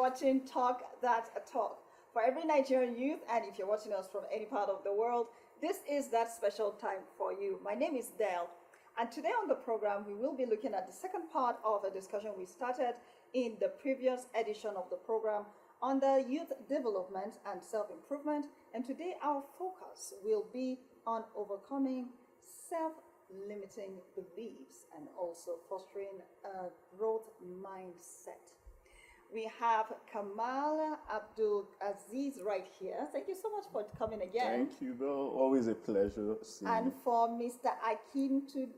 watching Talk That Talk. For every Nigerian youth, and if you're watching us from any part of the world, this is that special time for you. My name is Dale, and today on the program, we will be looking at the second part of a discussion we started in the previous edition of the program on the youth development and self improvement. And today, our focus will be on overcoming self limiting beliefs and also fostering a growth mindset. We have Kamal Abdul Aziz right here. Thank you so much for coming again. Thank you, Bill. Always a pleasure seeing And you. for Mr. Akintunde,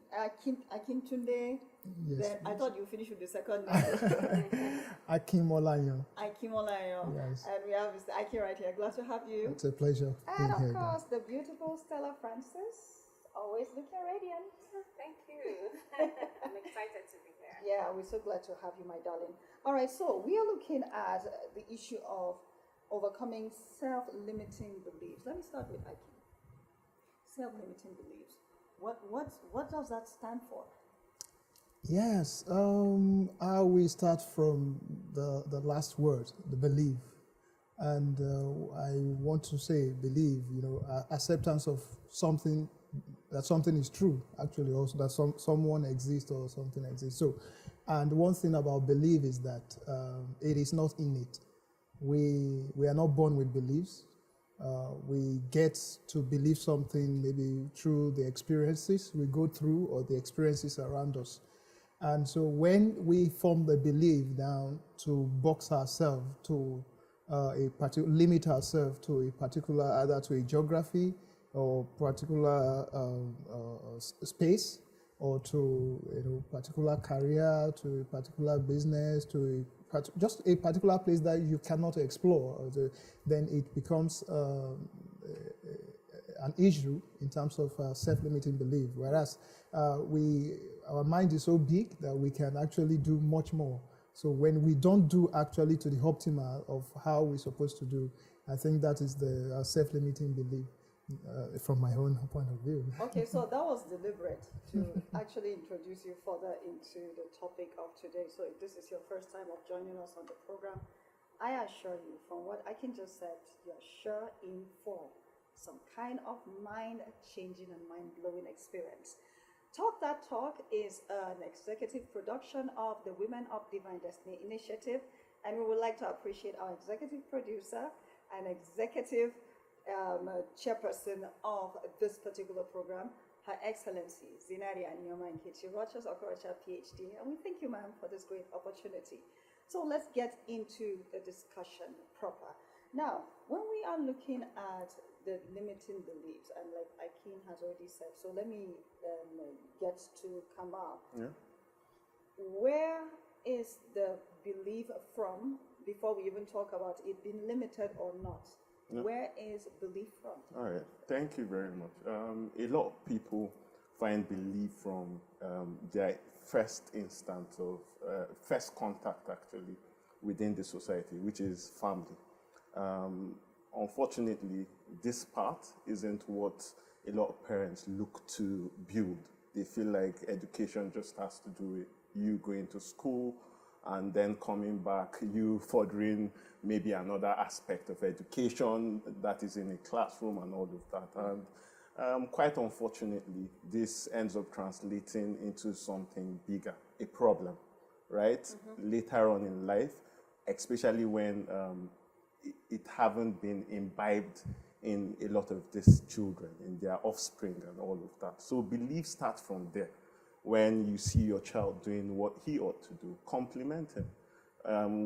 Yes, then I please. thought you finished with the second name. Akim Olayo. Akimolayo. Yes. And we have Mr. Aki right here. Glad to have you. It's a pleasure And being of here. course, the beautiful Stella Francis. Always looking radiant. Thank you. I'm excited to be here. Yeah, we're so glad to have you, my darling. All right, so we are looking at the issue of overcoming self-limiting beliefs. Let me start with Aki. Self-limiting beliefs. What does that stand for? Yes, I will start from the last word, the belief. And I want to say believe, acceptance of something, that something is true, actually, also that someone exists or something exists. So, and one thing about belief is that it is not innate. We are not born with beliefs. We get to believe something maybe through the experiences we go through or the experiences around us. And so when we form the belief down to box ourselves to limit ourselves to a particular, either to a geography or particular space, or to particular career, to a particular business, to just a particular place that you cannot explore, then it becomes an issue in terms of self-limiting belief. Whereas our mind is so big that we can actually do much more. So when we don't do actually to the optimal of how we're supposed to do, I think that is the self-limiting belief from my own point of view. Okay, so that was deliberate to actually introduce you further into the topic of today. So if this is your first time of joining us on the program, I assure you from what I can just said, you're sure in for some kind of mind-changing and mind-blowing experience. Talk That Talk is an executive production of the Women of Divine Destiny Initiative, and we would like to appreciate our executive producer and executive chairperson of this particular program, Her Excellency Zinaria Nyoma Nkechi Rochas Okorocha, PhD, and we thank you, ma'am, for this great opportunity. So let's get into the discussion proper. Now, when we are looking at the limiting beliefs, and like Akin has already said, so let me get to Kamal. Yeah. Where is the belief from before we even talk about it being limited or not? Yeah. Where is belief from? All right. Thank you very much. A lot of people find belief from their first instance of first contact, actually, within the society, which is family. Unfortunately, this part isn't what a lot of parents look to build. They feel like education just has to do with you going to school and then coming back, you furthering maybe another aspect of education that is in a classroom and all of that. And quite unfortunately, this ends up translating into something bigger, a problem, right? Later on in life, especially when it haven't been imbibed in a lot of these children, in their offspring and all of that. So belief starts from there. When you see your child doing what he ought to do, compliment him.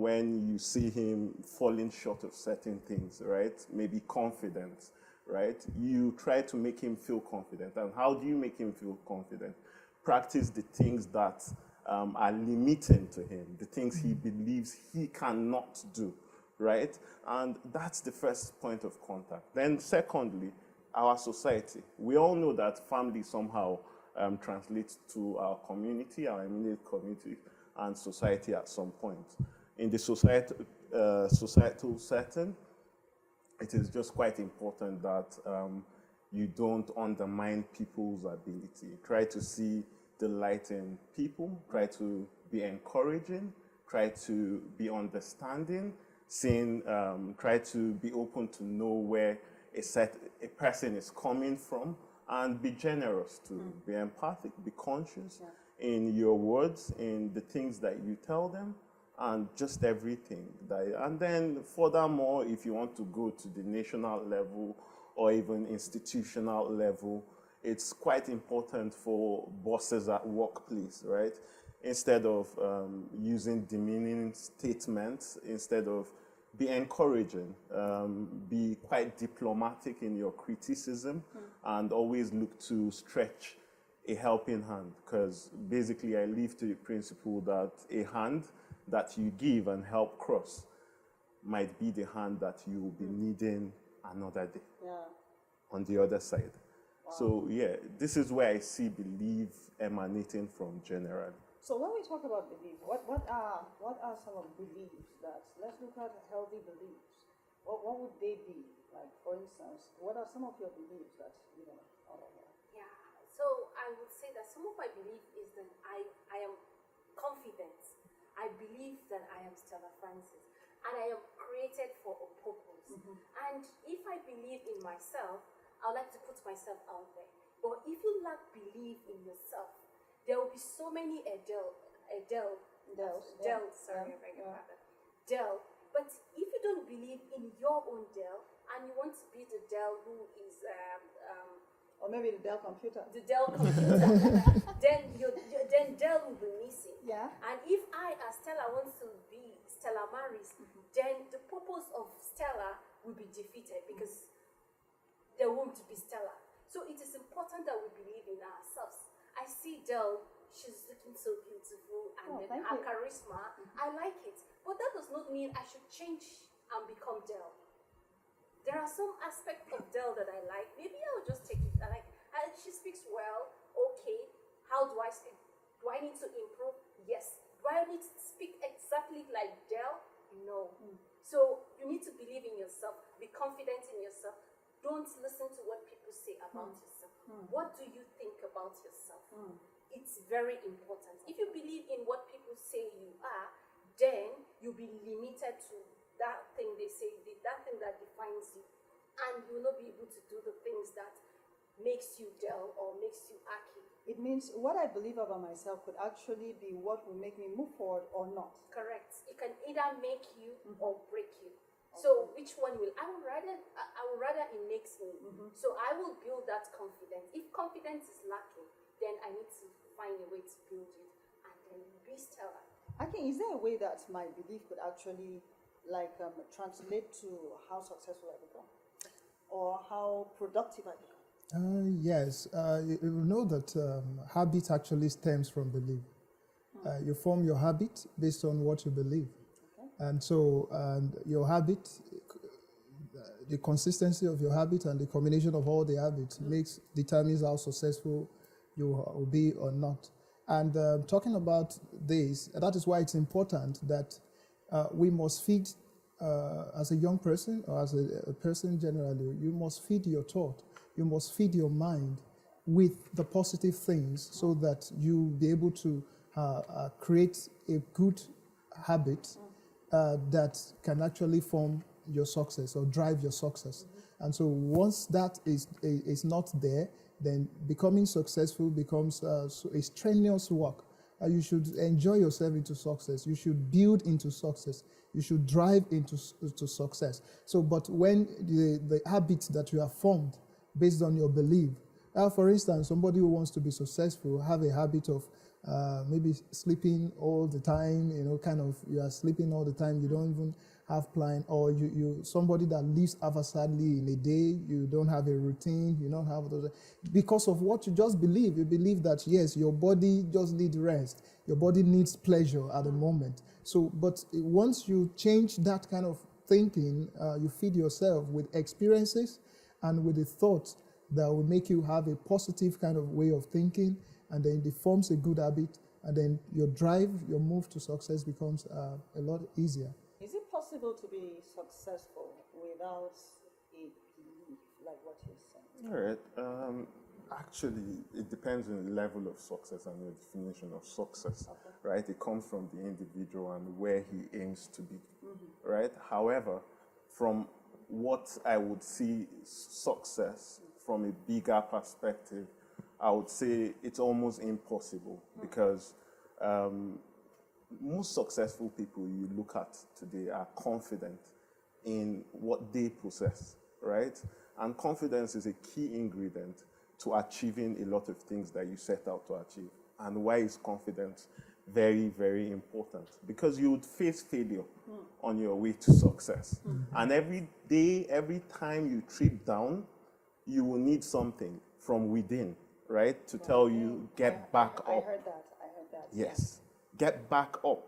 When you see him falling short of certain things, right? Maybe confidence, right? You try to make him feel confident. And how do you make him feel confident? Practice the things that are limiting to him, the things he believes he cannot do, right? And that's the first point of contact. Then secondly, our society. We all know that family somehow translates to our community, our immediate community, and society at some point. In the societal setting, it is just quite important that you don't undermine people's ability. Try to see the light in people, try to be encouraging, try to be understanding, try to be open to know where a person is coming from, and be generous too, be empathic, be conscious in your words, in the things that you tell them, and just everything. And then furthermore, if you want to go to the national level or even institutional level, it's quite important for bosses at workplace, right? Instead of using demeaning statements, instead of be encouraging, be quite diplomatic in your criticism, and always look to stretch a helping hand. Because basically I live to the principle that a hand that you give and help cross might be the hand that you will be needing another day on the other side. So yeah, this is where I see belief emanating from generally. So when we talk about belief, what are some of the beliefs that, let's look at healthy beliefs. What would they be? Like, for instance, what are some of your beliefs that, out of that? Yeah. So I would say that some of my belief is that I am confident. I believe that I am Stella Francis, and I am created for a purpose. And if I believe in myself, I would like to put myself out there. But if you lack belief in yourself, there will be so many Adele, sorry, I beg your pardon, Dell. But if you don't believe in your own Dell, and you want to be the Dell who is, Or maybe the Dell computer. then Dell will be missing. Yeah. And if I, as Stella, want to be Stella Maris, then the purpose of Stella will be defeated because there won't be Stella. So it is important that we believe in ourselves. I see Dell, she's looking so beautiful, and then her charisma, I like it. But that does not mean I should change and become Dell. There are some aspects of Dell that I like. Maybe I'll just take it. She speaks well, okay. How do I speak? Do I need to improve? Yes. Do I need to speak exactly like Dell? No. So you need to believe in yourself, be confident in yourself. Don't listen to what people say about yourself. What do you think about yourself? It's very important. If you believe in what people say you are, then you'll be limited to that thing they say, that thing that defines you. And you will not be able to do the things that makes you Dell or makes you Aki. It means what I believe about myself could actually be what will make me move forward or not. Correct. It can either make you or break you. So which one will I would rather it makes me. So I will build that confidence. If confidence is lacking, then I need to find a way to build it, and then be Stella. Aki, is there a way that my belief could actually translate to how successful I become or how productive I become? Yes, you know that habit actually stems from belief. You form your habit based on what you believe. And so your habit, the consistency of your habit and the combination of all the habits determines how successful you will be or not. And talking about this, that is why it's important that we must feed, as a young person or as a person generally, you must feed your thought, you must feed your mind with the positive things so that you'll be able to create a good habit that can actually form your success or drive your success. And so once that is not there, then becoming successful becomes a strenuous work. You should enjoy yourself into success. You should build into success. You should drive into success. So, but when the habits that you have formed based on your belief, for instance, somebody who wants to be successful have a habit of maybe sleeping all the time, you are sleeping all the time, you don't even have plan, or you somebody that lives haphazardly in a day, you don't have a routine, you don't have those, because of what you just believe. You believe that, yes, your body just needs rest, your body needs pleasure at the moment. So, but once you change that kind of thinking, you feed yourself with experiences and with the thoughts that will make you have a positive kind of way of thinking, and then it forms a good habit, and then your drive, your move to success becomes a lot easier. Is it possible to be successful without a belief, like what you're saying? All right. Actually, it depends on the level of success and your definition of success, right? It comes from the individual and where he aims to be, right? However, from what I would see success from a bigger perspective, I would say it's almost impossible because most successful people you look at today are confident in what they possess, right? And confidence is a key ingredient to achieving a lot of things that you set out to achieve. And why is confidence very, very important? Because you would face failure on your way to success. And every day, every time you trip down, you will need something from within, right? To tell you, get back I up. heard that. Yes. Get back up.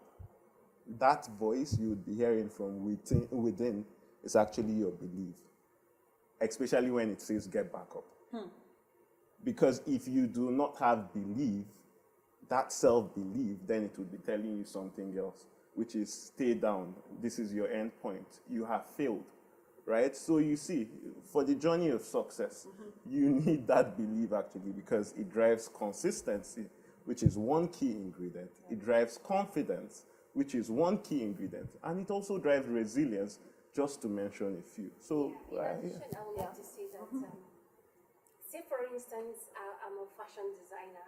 That voice you would be hearing from within is actually your belief, especially when it says get back up. Because if you do not have belief, that self-belief, then it would be telling you something else, which is stay down. This is your end point. You have failed, right? So you see, for the journey of success, you need that belief actually because it drives consistency, which is one key ingredient. It drives confidence, which is one key ingredient. And it also drives resilience, just to mention a few. So, In addition, I would like to say that, say for instance, I'm a fashion designer,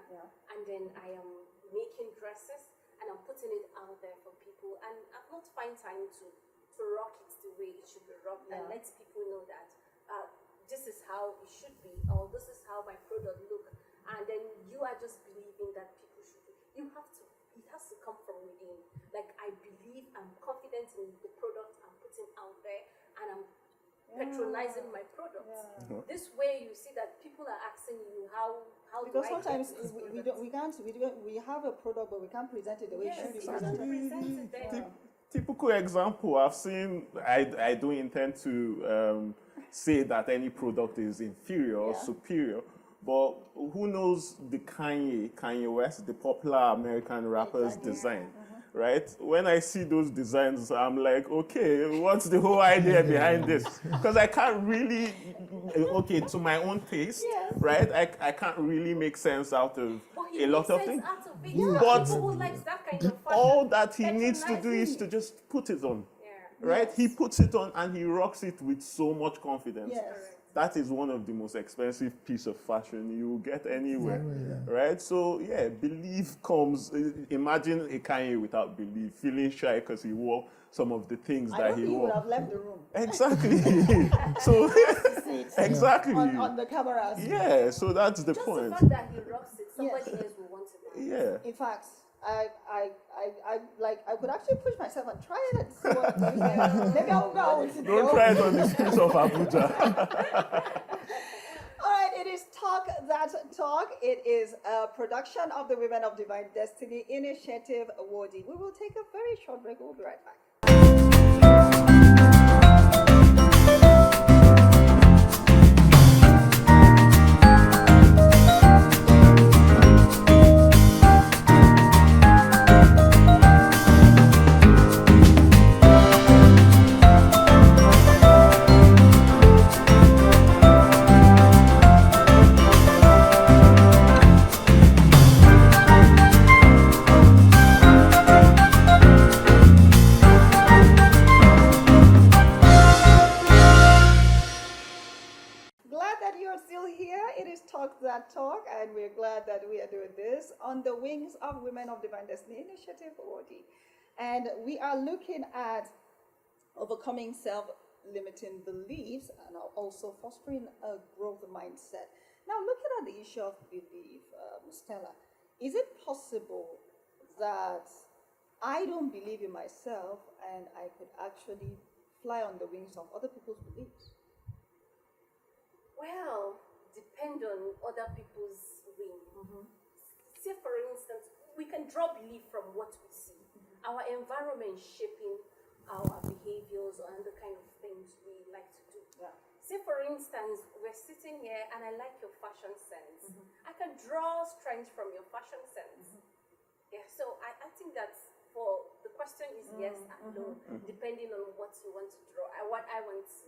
and then I am making dresses, and I'm putting it out there for people, and I've not find time to rock it the way it should be rocked, and let people know that this is how it should be, or this is how my product look, and then you are just believing that people should be. You have to. It has to come from within. Like I believe, I'm confident in the product I'm putting out there, and I'm patronizing my products. This way, you see that people are asking you how Because do I sometimes get this we have a product but we can't present it the way it should be Yes, you have to presented. present it there. typical example I've seen, I don't intend to say that any product is inferior or superior, but who knows the Kanye West, the popular American rapper's design, right? When I see those designs, I'm like, okay, what's the whole idea behind this? Because I can't really, okay, to my own taste, right? I can't really make sense out of But he a lot makes of sense things. out of it. But People who likes that kind of fashion. All that he needs to do is patronizing to it. just put it on. Yeah. Right? He puts it on and he rocks it with so much confidence. Yes. That is one of the most expensive piece of fashion you will get anywhere. Right? So, yeah, belief comes. Imagine a Kanye without belief, feeling shy because he wore some of the things I that don't he think he would wore. have left the room Exactly. So, exactly. on the cameras. Yeah, so that's the Just point. the fact that he rocks it, somebody else will want to know. Yeah. In fact, I could actually push myself and try it and see what maybe I'll go with it. Don't try it on the streets of Abuja. All right, it is Talk That Talk. It is a production of the Women of Divine Destiny Initiative Awardee. We will take a very short break. We'll be right back. Glad that you're still here. It is Talk That Talk, and we're glad that we are doing this on the wings of Women of Divine Destiny Initiative Awardee. And we are looking at overcoming self-limiting beliefs and also fostering a growth mindset. Now, looking at the issue of belief, Stella, is it possible that I don't believe in myself and I could actually fly on the wings of other people's beliefs? Well, depend on other people's wing. Say, for instance, we can draw belief from what we see. Our environment shaping our behaviors and the kind of things we like to do. Say, for instance, we're sitting here and I like your fashion sense. I can draw strength from your fashion sense. Yeah, so I think that for the question is yes and no, depending on what you want to draw, what I want to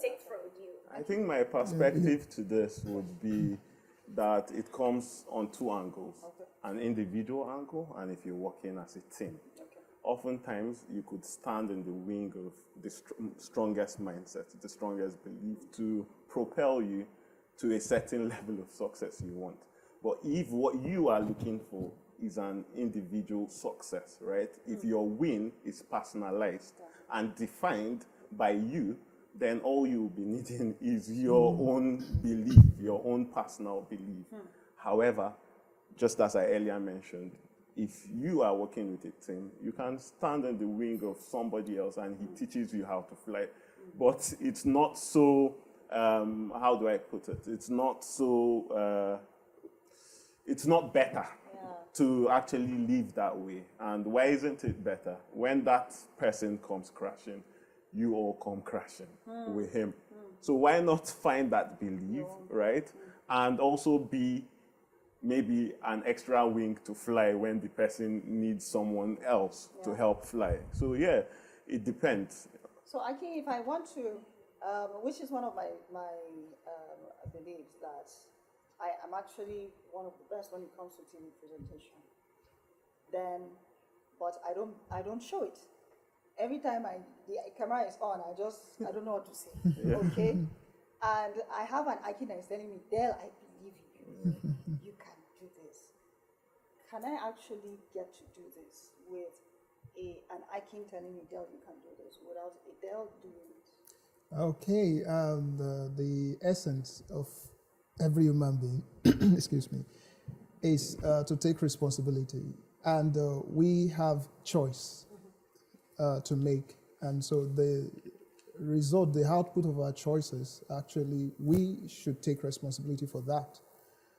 take from you. I think my perspective to this would be that it comes on two angles, Okay. an individual angle, and if you're working as a team. Okay. Oftentimes, you could stand in the wing of the strongest mindset, the strongest belief to propel you to a certain level of success you want. But if what you are looking for is an individual success, right? If your win is personalized and defined by you, then all you'll be needing is your own belief, your own personal belief. However, just as I earlier mentioned, if you are working with a team, you can stand in the wing of somebody else and he teaches you how to fly. But it's not so, how do I put it? It's not so, it's not better to actually live that way. And why isn't it better? When that person comes crashing, you all come crashing with him. So why not find that belief, right? And also be maybe an extra wing to fly when the person needs someone else to help fly. So yeah, it depends. So I think if I want to, which is one of my beliefs, that I am actually one of the best when it comes to TV presentation. Then, but I don't show it. Every time the camera is on, I don't know what to say. Okay, and I have an Aki that is telling me, Dell, I believe in you. You can do this. Can I actually get to do this with an Aki telling me, Dell, you can do this, without a Dell doing it? Okay, the essence of every human being, excuse me, is to take responsibility, and we have choice to make, and so the result, the output of our choices, actually, we should take responsibility for that.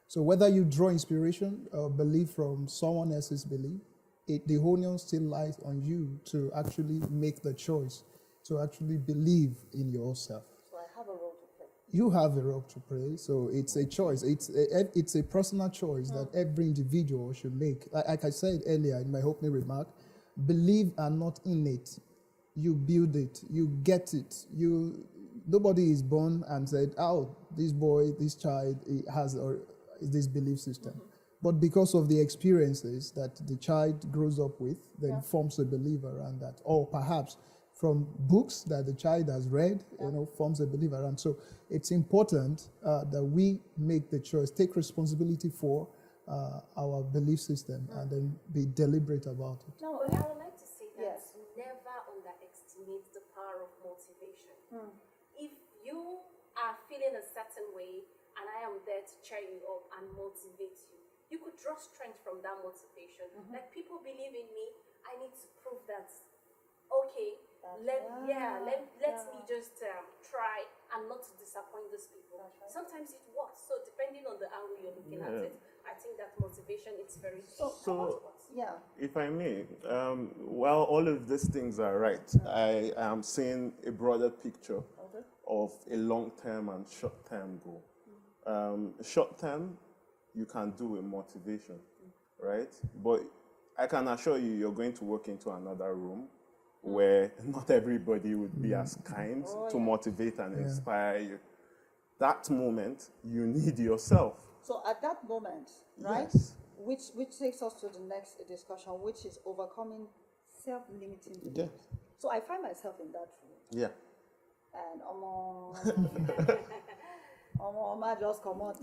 So whether you draw inspiration or belief from someone else's belief, the onus still lies on you to actually make the choice, to actually believe in yourself. So I have a role to play. You have a role to play, so it's a choice. It's a personal choice that every individual should make. Like I said earlier in my opening remark, belief are not innate. You build it, you get it. Nobody is born and said, "Oh, this boy, this child has this belief system." But because of the experiences that the child grows up with, then forms a belief around that, or perhaps from books that the child has read, forms a belief around. So it's important that we make the choice, take responsibility for our belief system, and then be deliberate about it. No, But I would like to say that Yes. never underestimate the power of motivation. If you are feeling a certain way and I am there to cheer you up and motivate you, you could draw strength from that motivation. Like, people believe in me, I need to prove that, okay, let me just try and not to disappoint those people. Right. Sometimes it works. So depending on the angle you're looking at it, I think that motivation is very So yeah. if I may, while all of these things are right, I am seeing a broader picture of a long-term and short-term goal. Short-term, you can do with motivation, right? But I can assure you, you're going to walk into another room where not everybody would be as kind to motivate and inspire you. That moment, you need yourself. So at that moment, right, Yes. which takes us to the next discussion, which is overcoming self-limiting beliefs. Yeah. So I find myself in that room, Yeah. and Oma just come out,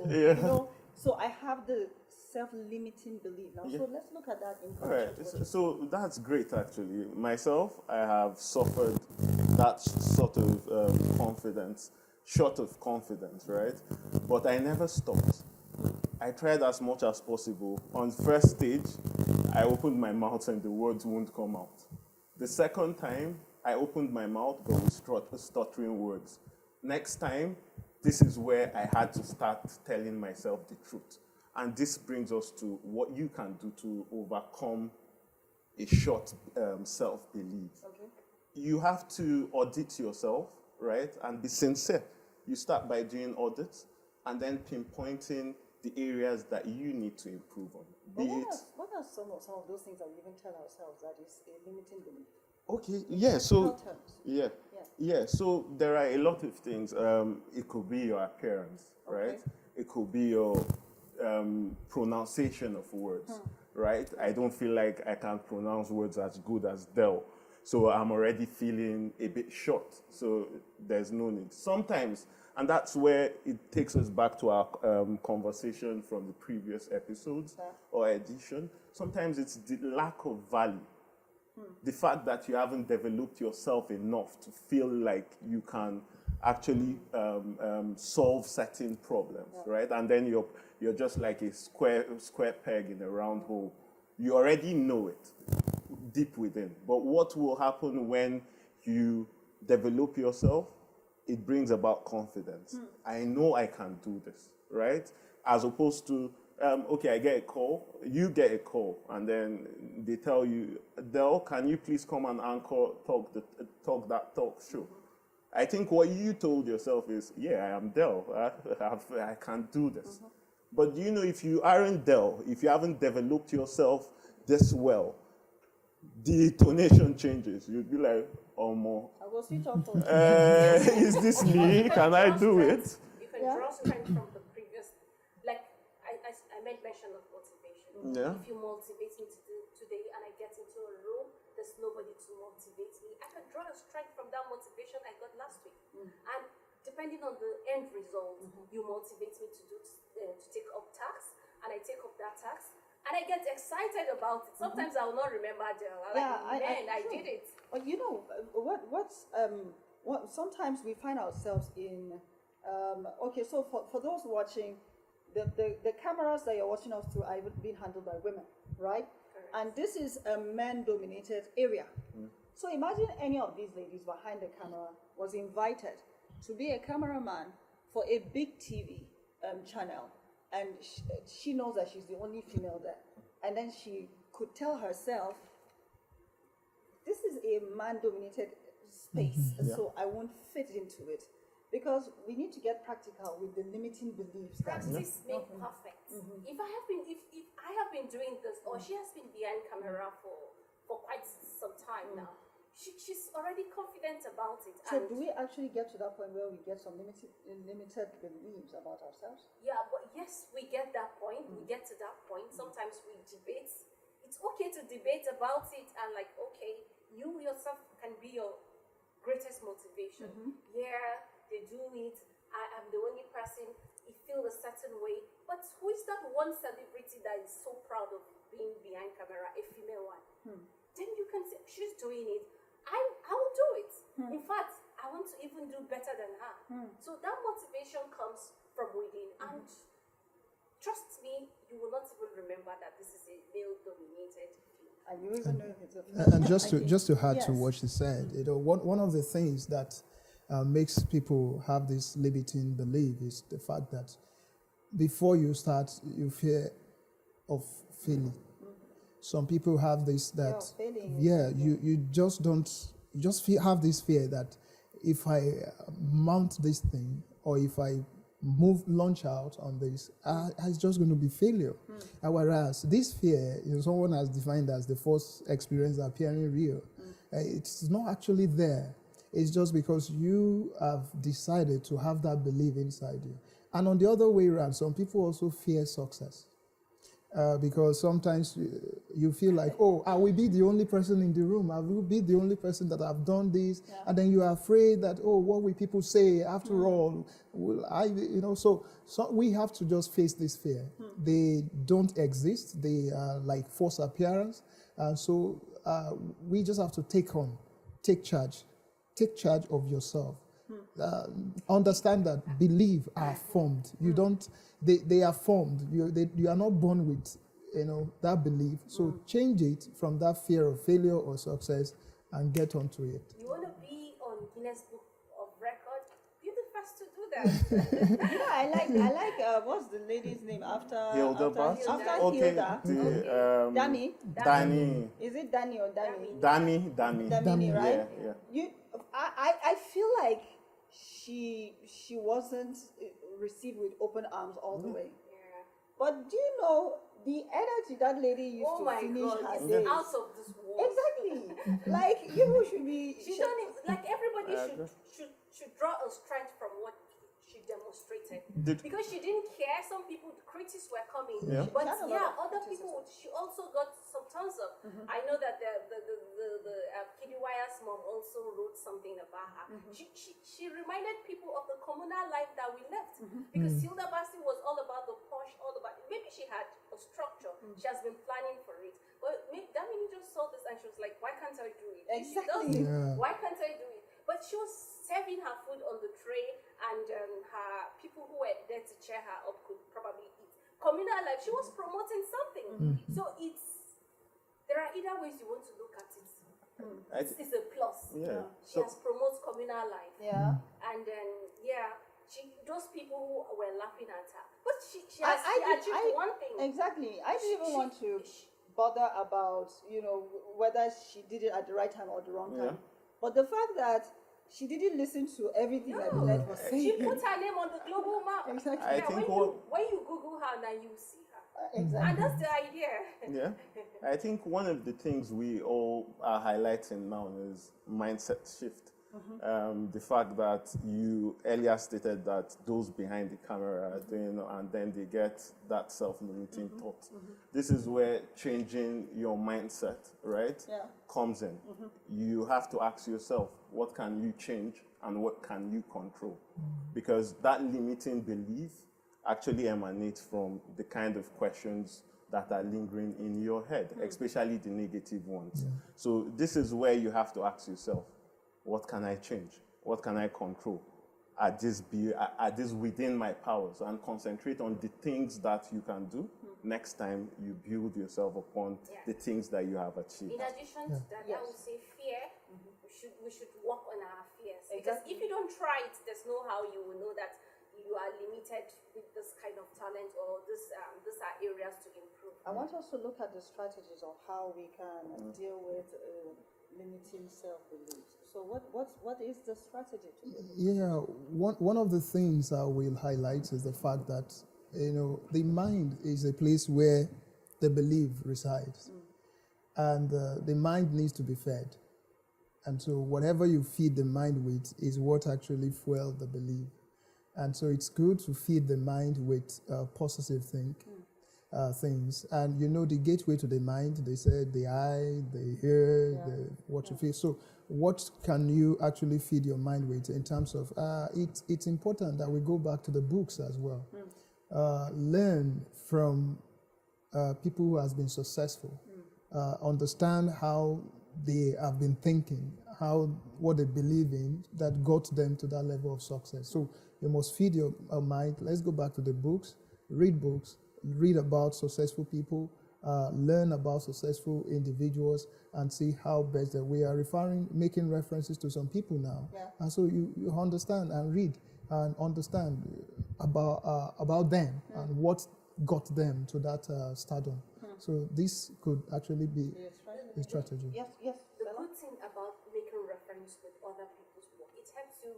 Yeah. So I have the self-limiting belief now. So let's look at that in All right, context. so that's great actually. Myself, I have suffered that sort of confidence, short of confidence, right? But I never stopped. I tried as much as possible. On the first stage, I opened my mouth and the words won't come out. The second time, I opened my mouth but with stuttering words. Next time, this is where I had to start telling myself the truth. And this brings us to what you can do to overcome a short self-belief. Okay. You have to audit yourself, right? And be sincere. You start by doing audits and then pinpointing the areas that you need to improve on. But what are some of those things that we even tell ourselves that is a limiting belief? Okay, yeah, so Health terms. yeah, yeah. So there are a lot of things. It could be your appearance, right? It could be your pronunciation of words, right? I don't feel like I can pronounce words as good as Dell, so I'm already feeling a bit short. So there's no need. Sometimes, and that's where it takes us back to our conversation from the previous episodes or edition. Sometimes it's the lack of value. The fact that you haven't developed yourself enough to feel like you can actually solve certain problems, right? And then you're just like a square peg in a round hole. You already know it deep within. But what will happen when you develop yourself? It brings about confidence. I know I can do this, right? As opposed to okay, I get a call, you get a call, and then they tell you, Del, can you please come and anchor talk that talk show? I think what you told yourself is, yeah, I am Del, I can do this. But do you know, if you aren't Del, if you haven't developed yourself this well, the intonation changes. You'd be like, oh, more. I will switch off for Is this me? Can I do it? You can draw strength from the previous, like I made mention of motivation. Yeah. If you motivate me to do today and I get into a room, there's nobody to motivate me. I can draw a strength from that motivation I got last week. And depending on the end result, you motivate me to do to take up tasks, and I take up that task. And I get excited about it. Sometimes I will not remember them. I did it. But you know, what sometimes we find ourselves in, okay, so for those watching, the cameras that you're watching us through are being handled by women, right? Correct. And this is a man-dominated area. So imagine any of these ladies behind the camera was invited to be a cameraman for a big TV channel, and she knows that she's the only female there, and then she could tell herself, this is a man-dominated space, so I won't fit into it, because we need to get practical with the limiting beliefs. Practice make perfect. If I have been doing this, or she has been behind camera for quite some time now, she's already confident about it. So do we actually get to that point where we get some limited beliefs about ourselves? Yeah, but yes, we get that point. We get to that point. Sometimes we debate. It's okay to debate about it, and like, okay, you yourself can be your greatest motivation. Yeah, they do it. I am the only person. You feel a certain way. But who is that one celebrity that is so proud of being behind camera, a female one? Then you can say, she's doing it. I will do it. In fact, I want to even do better than her. So that motivation comes from within. And trust me, you will not even remember that this is a male-dominated field. And you even know if it's a And just to add to Yes. what she said, one of the things that makes people have this limiting belief is the fact that before you start, you fear of failing. Some people have this that you just don't, you just have this fear that if I mount this thing, or if I launch out on this, it's just going to be failure. Whereas this fear, someone has defined as the first experience appearing real. It's not actually there. It's just because you have decided to have that belief inside you. And on the other way around, some people also fear success. Because sometimes you feel like, oh, I will be the only person in the room. I will be the only person that have done this. Yeah. And then you are afraid that, oh, what will people say? After all, will I, so we have to just face this fear. They don't exist. They are like false appearance. So we just have to take charge of yourself. Understand that beliefs are formed. You don't. They are formed. You are not born with, that belief. So change it from that fear of failure or success and get onto it. You want to be on Guinness Book of Record? Be the first to do that. I like what's the lady's name after Hilda. Hilda? Danny. Is it Danny or Danny? Danny, right? Yeah. I feel like she wasn't received with open arms all the way. Yeah. But do you know the energy that lady used to finish her it's days? out of this world. Exactly. Exactly. Like you should be. She don't even, like everybody I should draw a strength from what she demonstrated. Did- Because she didn't care. Some people, the critics were coming, Yeah. but She had a lot yeah, of other criticism. people. She also got some thumbs up. I know that the Kiddy Wire's mom also wrote something about her. She reminded people of the communal life that we left, because Hilda Basti was all about the posh, all about. Maybe she had a structure. She has been planning for it, but Damini just saw this and she was like, "Why can't I do it?" If she does Exactly. it, Yeah. why can't I do it? But she was serving her food on the tray, and her people who were there to cheer her up could probably eat. Communal life, she was promoting something. So there are either ways you want to look at it. I th- It's a plus. yeah. She So has promoted communal life. Yeah. And then, those people who were laughing at her. But she I- has I she did- achieved I- one thing. Exactly. I didn't even She- want to bother about, whether she did it at the right time or the wrong time. But the fact that she didn't listen to everything that the net was She saying. put her name on the global map. Exactly. I Yeah, think when you Google her now, you see her. Exactly. And that's the idea. yeah, I think one of the things we all are highlighting now is mindset shift. The fact that you earlier stated that those behind the camera are doing, and then they get that self-limiting thought. This is where changing your mindset, right, Yeah. comes in. You have to ask yourself, what can you change and what can you control? Because that limiting belief actually emanates from the kind of questions that are lingering in your head, especially the negative ones. So this is where you have to ask yourself, what can I change? What can I control? Are this within my powers? And concentrate on the things that you can do. Next time you build yourself upon the things that you have achieved. In addition to that, I would say fear. We should work on our fears. Because if you don't try it, there's no how you will know that you are limited with this kind of talent, or these are areas to improve. I want us to look at the strategies of how we can deal with limiting self-belief. So what is the strategy to do? Yeah, one of the things I will highlight is the fact that the mind is a place where the belief resides, and the mind needs to be fed, and so whatever you feed the mind with is what actually fuels the belief, and so it's good to feed the mind with positive things, and the gateway to the mind. They said the eye, the ear, what you feel. So what can you actually feed your mind with in terms of, it's important that we go back to the books as well. Learn from people who has been successful. Understand how they have been thinking, what they believe in that got them to that level of success. So you must feed your mind. Let's go back to the books, read about successful people, learn about successful individuals, and see how best that we are making references to some people now. Yeah. And so you understand and read and understand about them and what got them to that stardom. So this could actually be a strategy. Yes. The good thing about making reference with other people's work, it helps you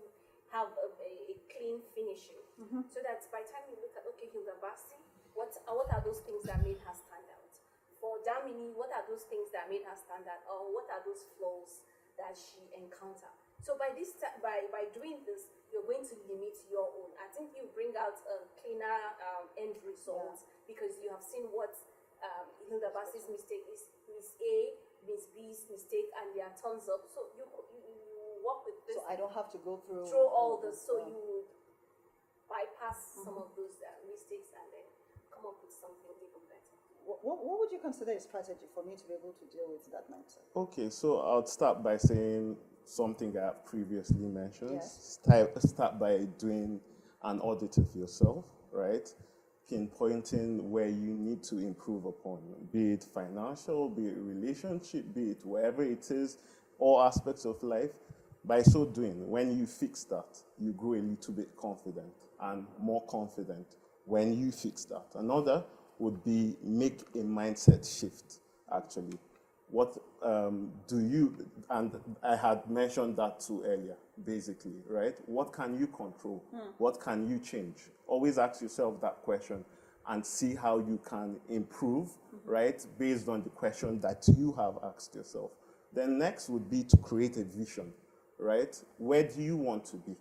have a clean finishing, so that by the time you look at, okay, Hilda Basti, what are those things that made her stand out? For Damini, what are those things that made her stand out, or what are those flaws that she encountered? So by doing this, you're going to limit your own. I think you bring out a cleaner end result, because you have seen what Hilda Basti's mistake is, Miss A, Miss B's mistake, and their thumbs up. So you work with this. So I don't have to go through All this. So you bypass some of those mistakes and then come up with something even better. What would you consider a strategy for me to be able to deal with that mindset? Okay, so I'll start by saying something I've previously mentioned. Yes. Start by doing an audit of yourself, right? Pinpointing where you need to improve upon, be it financial, be it relationship, be it wherever it is, all aspects of life. By so doing, when you fix that, you grow a little bit confident and more confident when you fix that. Another would be make a mindset shift, actually. What do you, and I had mentioned that too earlier, basically, right? What can you control? What can you change? Always ask yourself that question and see how you can improve, right? Based on the question that you have asked yourself. Then next would be to create a vision, right? Where do you want to be,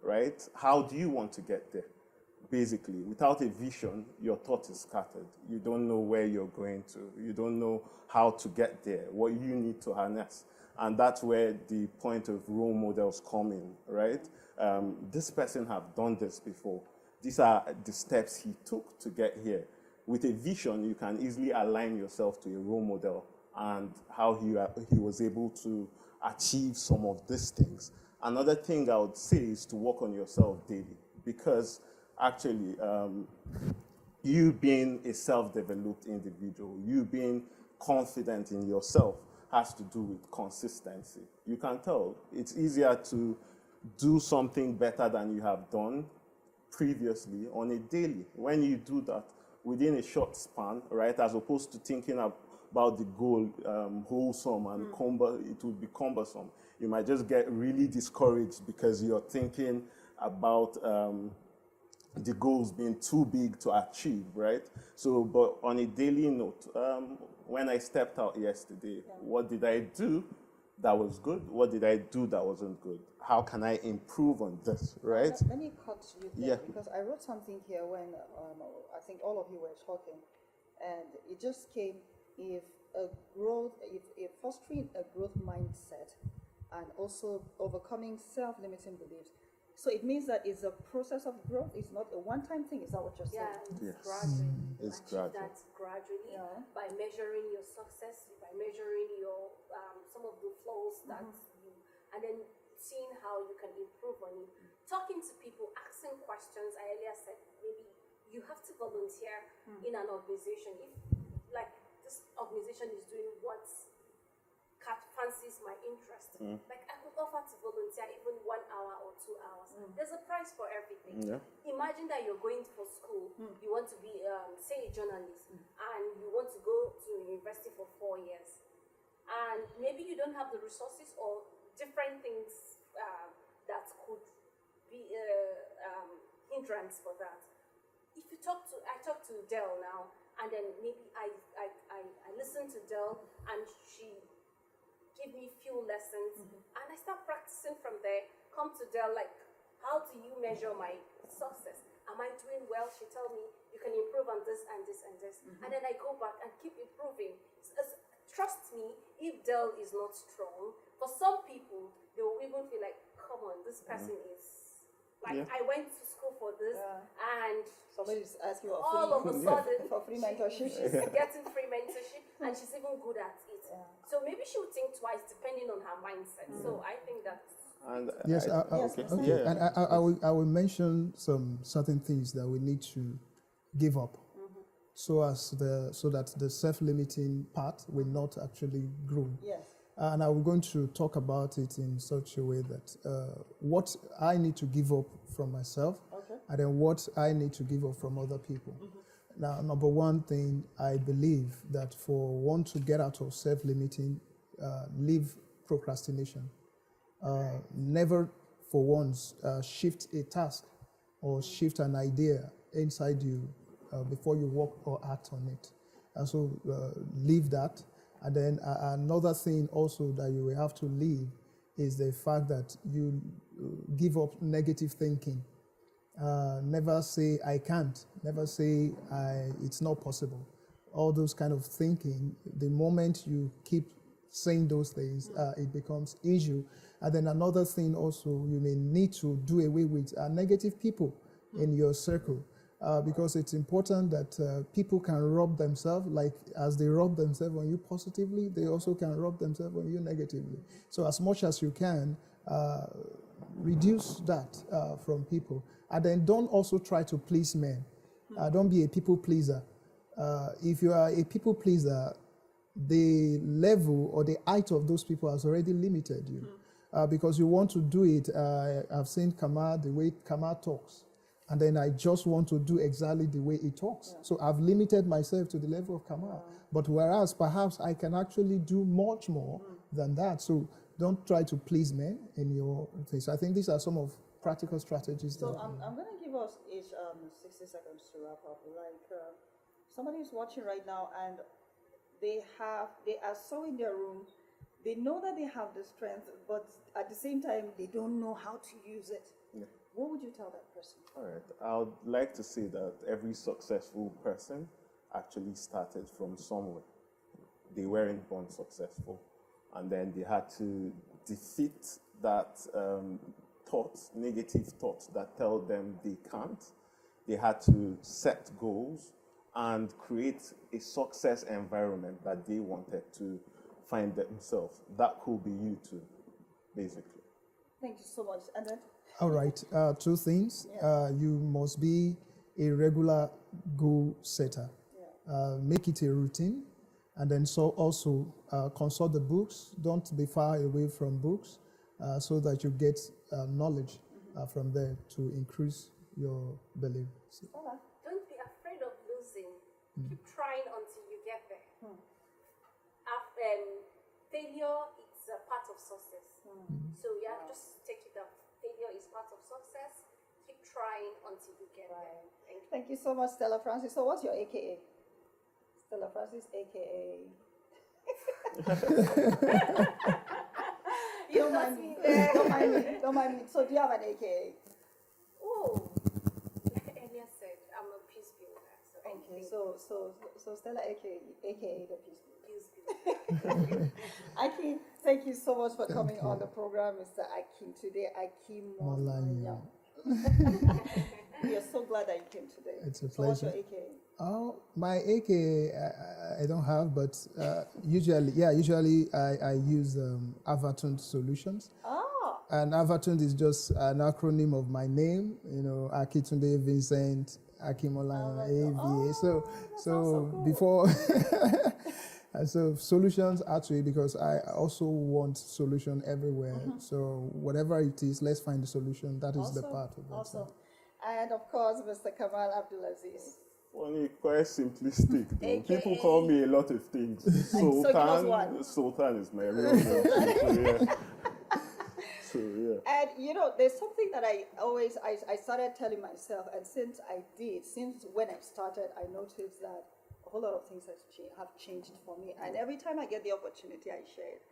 right? How do you want to get there? Basically, without a vision, your thought is scattered. You don't know where you're going to. You don't know how to get there, what you need to harness. And that's where the point of role models come in, right? This person have done this before. These are the steps he took to get here. With a vision, you can easily align yourself to a role model and how he was able to achieve some of these things. Another thing I would say is to work on yourself daily, because actually, you being a self-developed individual, you being confident in yourself has to do with consistency. You can tell it's easier to do something better than you have done previously on a daily. When you do that within a short span, right, as opposed to thinking about the goal wholesome and it would be cumbersome. You might just get really discouraged because you're thinking about the goals being too big to achieve, right? So, but on a daily note, when I stepped out yesterday, what did I do that was good? What did I do that wasn't good? How can I improve on this, right? Let me cut you there because I wrote something here when I think all of you were talking, and it just came if fostering a growth mindset and also overcoming self-limiting beliefs. So it means that it's a process of growth. It's not a one-time thing. Is that what you're saying? Yeah, it's Yes. gradual. It's Achieve gradual. that gradually Yeah. by measuring your success, by measuring your some of the flaws that you, and then seeing how you can improve on it. Talking to people, asking questions. I earlier said maybe you have to volunteer in an organization. If like this organization is doing what fancies my interest, like I could offer to volunteer even 1 hour or 2 hours. There's a price for everything. Yeah. Imagine that you're going for school, you want to be, say, a journalist, and you want to go to university for 4 years, and maybe you don't have the resources or different things that could be hindrance for that. If you I talk to Dell now, and then maybe I listen to Dell, and she give me few lessons, and I start practicing from there. Come to Dell, like, how do you measure my success? Am I doing well? She tell me you can improve on this and this and this, and then I go back and keep improving. Trust me, if Dell is not strong, for some people they will even feel like, come on, this person is like, I went to school for this, and Somebody's asking you all of a sudden for free mentorship. she's getting free mentorship, and she's even good at it. So maybe she would think twice depending on her mindset. So I think that. And Yes, okay. okay. Yeah. And I will mention some certain things that we need to give up, so that the self-limiting part will not actually grow. Yes. And I'm going to talk about it in such a way that what I need to give up from myself, and then what I need to give up from other people. Now, number one thing, I believe that for one to get out of self-limiting, leave procrastination. Never for once shift a task or shift an idea inside you before you work or act on it. And so leave that. And then another thing also that you will have to leave is the fact that you give up negative thinking. Never say I can't. Never say it's not possible. All those kind of thinking, the moment you keep saying those things, it becomes issue. And then another thing also, you may need to do away with negative people in your circle. Because it's important that people can rub themselves, like as they rub themselves on you positively, they also can rub themselves on you negatively. So as much as you can, reduce that from people. And then don't also try to please men. Don't be a people pleaser. If you are a people pleaser, the level or the height of those people has already limited you. Because you want to do it, I've seen Kamar, the way Kamar talks. And then I just want to do exactly the way he talks. So I've limited myself to the level of Kamar. But whereas perhaps I can actually do much more than that. So don't try to please men in your things. I think these are some of practical strategies. So I'm going to give us each 60 seconds to wrap up. Like somebody is watching right now and they are so in their room, They know that they have the strength, but at the same time, they don't know how to use it. Yeah. What would you tell that person? All right. I would like to say that every successful person actually started from somewhere. They weren't born successful, and then they had to defeat that negative thoughts that tell them they can't. They had to set goals and create a success environment that they wanted to find themselves. That could be you too, basically. Thank you so much. And then, All right, two things. Yeah. You must be a regular goal setter. yeah. Make it a routine, and then so also consult the books. Don't be far away from books, so that you get knowledge from there to increase your belief. Stella? Don't be afraid of losing. Keep trying until you get there. Failure is a part of success. So yeah, just take it up. Failure is part of success. Keep trying until you get there. Thank you. Thank you so much, Stella Francis. So what's your AKA? Stella Francis, AKA. Don't mind me. Don't mind me. Don't mind me. So do you have an AKA? Oh, like earlier said, I'm a peace builder. So Okay, anything so Stella, AKA the peace. peace builder. Akim, thank you so much for coming on the program, Mr. Akim. Today, Akim Molanya. We are so glad that you came today. It's a So what's your pleasure. AKA? Oh, my AKA I don't have, but usually I use Avatund Solutions. Ah, And Avatund is just an acronym of my name, Akitunde Vincent Akimolana AVA. So so cool. before, and so solutions actually, because I also want solution everywhere. So whatever it is, let's find the solution. That is the part of it. Awesome. And of course, Mr. Kamal Abdulaziz. Funny, quite simplistic though. AKA. People call me a lot of things. So give us one. Sultan is my real name. So yeah. And there's something that I started telling myself, and since when I started, I noticed that a whole lot of things have changed for me. And every time I get the opportunity, I share it.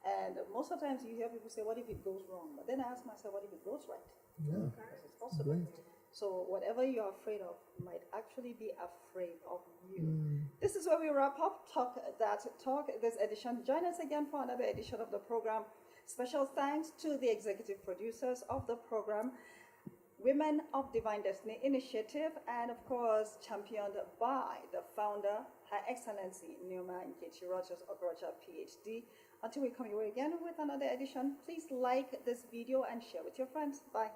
And most of the times you hear people say, what if it goes wrong? But then I ask myself, what if it goes right? Yeah, It's possible. great. So whatever you're afraid of might actually be afraid of you. This is where we wrap up Talk this edition. Join us again for another edition of the program. Special thanks to the executive producers of the program, Women of Divine Destiny Initiative, and of course championed by the founder, Her Excellency Neoma Nkechi Rogers Okorocha, PhD. Until we come your way again with another edition, please like this video and share with your friends. Bye.